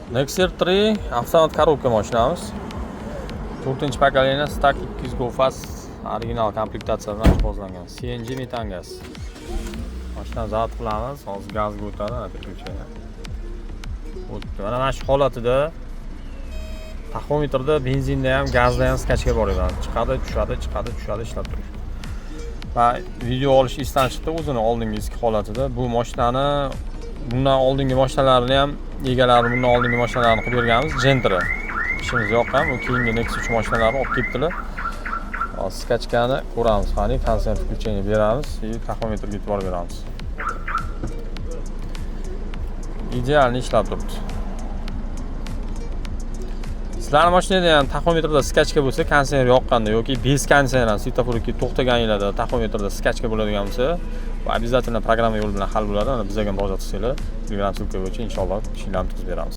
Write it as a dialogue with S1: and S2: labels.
S1: Nexer 3 avtomat korobka mashinamiz. 4-pokoleniya Stack 200 Go Fast original komplektatsiyadan jihozlangan. CNG metan gaz. Mashinani zavod qilamiz. Hozir gazga o'tadi, переключение. O'tdi. Mana shu holatida taxometrda benzinda ham, gazda ham skachka bor edi. Chiqadi, tushadi, chiqadi, tushadi ishlab turibdi. Va video olish esdan chiqdi o'zini oldingi holatida. Bu mashinani bundan oldingi mashinalarni ham egalari bundan oldingi mashinalarni qilib berganmiz. Gentra. İşimiz yo'q ham, u keyingi Nexus 3 mashinalarini olib kelibdilar. Hozir skachkani ko'ramiz. Qani konsert включение beramiz va taxometrga e'tibor beramiz. Ideal ishlab turibdi. Sizlarning mashinada ham taxometrda skachka bo'lsa, kondisioner yoqqanda yoki bez kondisioner svetoforga to'xtaganinglarda taxometrda skachka bo'ladigan bo'lsa, bu обязательно programma yo'li bilan hal bo'ladi. Bizga murojaat qilsanglar, Telegram sulka bo'yicha inshaalloh ishlarni tuzib beramiz.